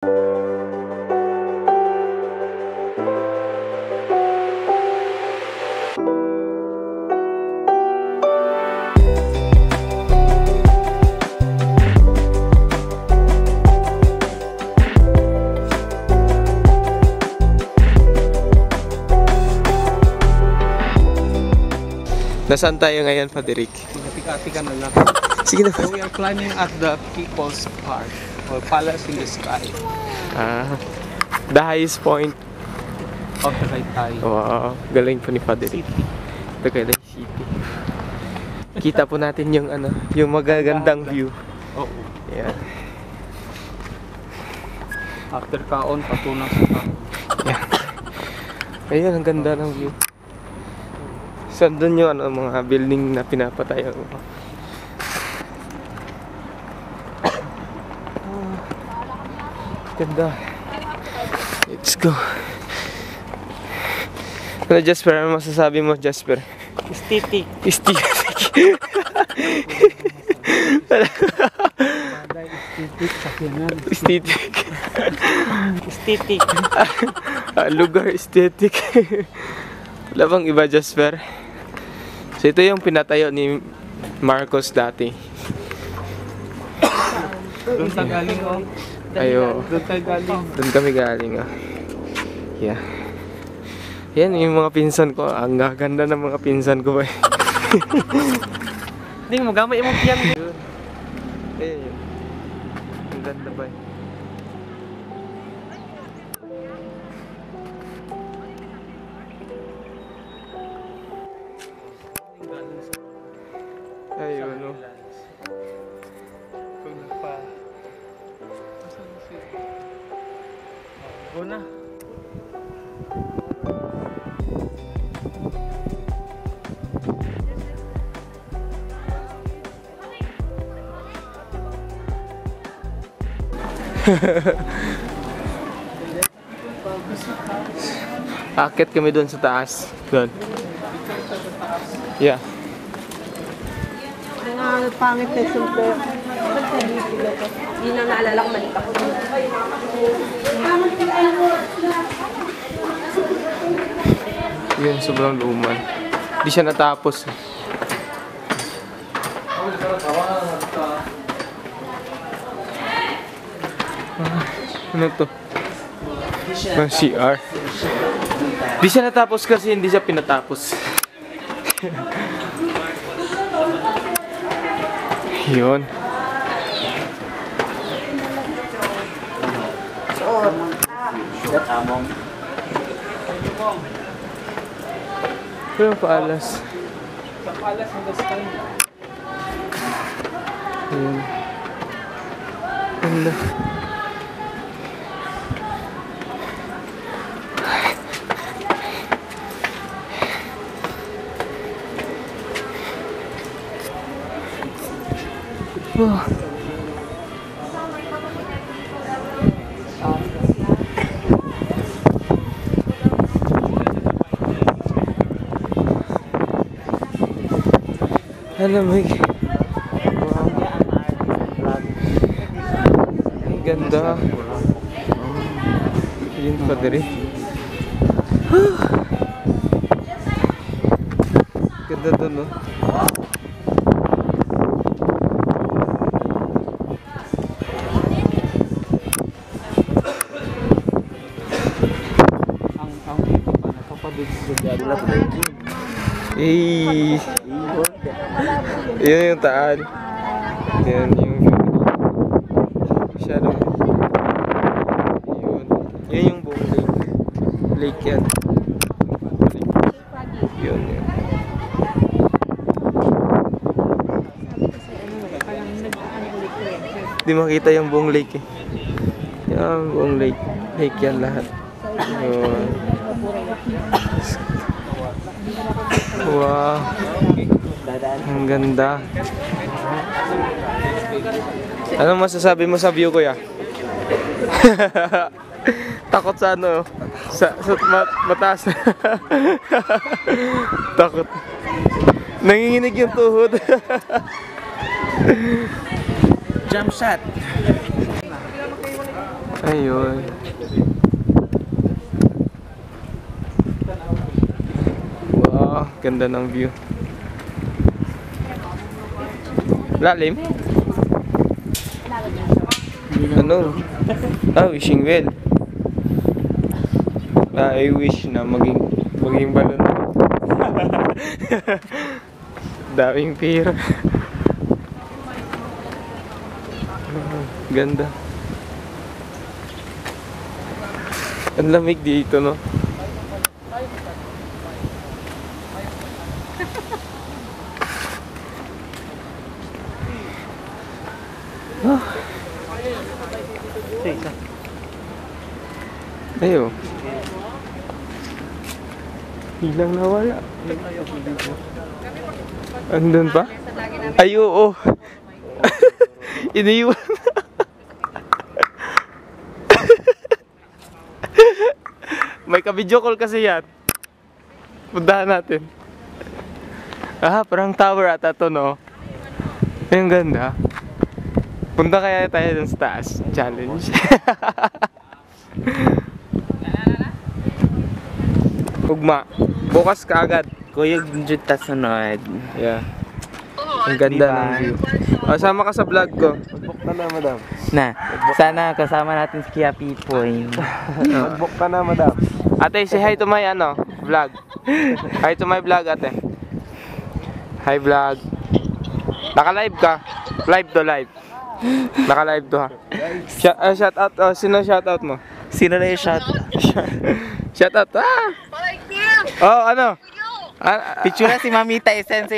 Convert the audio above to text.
Nasaan tayo ngayon, Frederick? Tika-tika na lang. Sige na. So we are climbing at the People's Park, or Palace in the Sky. The highest point. Of the Tagaytay. Wow, galing po ni Frederick. Tagaytay City. Kita po natin yung ano, yung magagandang view. Oo. Yeah. After kaon, patunang sa kaon. Yeah. Ayun, ang ganda ng view. So, doon yung ano, mga building na pinapatayo. Ganda. Let's go. Ano, Jasper? Ano masasabi mo, Jasper? Aesthetic. Aesthetic. Aesthetic. Aesthetic. Lugar aesthetic. Wala bang iba, Jasper? So ito yung pinatayo ni Marcos dati. Doon tayo galing, oh. Ayo. Doon tayo galing. Doon kami galing, oh. Yeah. Yan yung mga pinsan ko. Ang gaganda ng mga pinsan ko ba. Hindi mo gamay mo piyan. Ayan yun. Ang ganda ba. Ayun, no. Go na. Akit kami doon sa taas. Doon. Yeah. Ang pangit na sumpo. Hindi na naalala ko malik ako. Yun, sobrang luman. Di siya natapos. Ano to? Ang CR. Di siya natapos kasi hindi siya pinatapos. Yun. Ito yung paalas. Sa Palace in the Sky. Yun. Ganda. Wow. Alamig. Wow. Ang ganda. Yun pa diri. Ganda doon, no? Eh, yun yung taan. Yan yung masyadong yun. Yun yung buong lake. Lake yan. Yun yun. Di makita yung buong lake eh. Yan buong lake. Lake yan lahat. Yun. Wow. Ang ganda. Anong masasabi mo sa view, kuya? Takot sa ano? Sa mataas. Takot. Nanginginig yung tuhod. Jump shot. Ayun. Wow, ganda ng view. Lalim? Ano? Wishing well. I wish na maging balon. Daming pera. Ganda. Ang lamig dito, no? Ayo. Hilang nawala. Andun pa? Ay, oo. Iniwan. May ka-video call kasi yan. Puntahan natin. Parang tower ata to, no? Ang ganda. Punta kaya tayo dun sa taas. Challenge. Ugma. Bukas ka agad. Kuya Junjun ta sunod. Yeah. Ang ganda ng view. Sama ka sa vlog ko. Mag-book ka na, madam. Na, sana kasama natin si Kia Pipoy. Mag-book ka na, madam. Ate, say hi to my vlog. Hi to my vlog, ate. Hi vlog. Naka-live ka? Live to live. Naka-live to ha. Shout out. Sino shout out mo? Sino na yung shot? Shout out. Oh, ano? Picture na si Mamita Essence.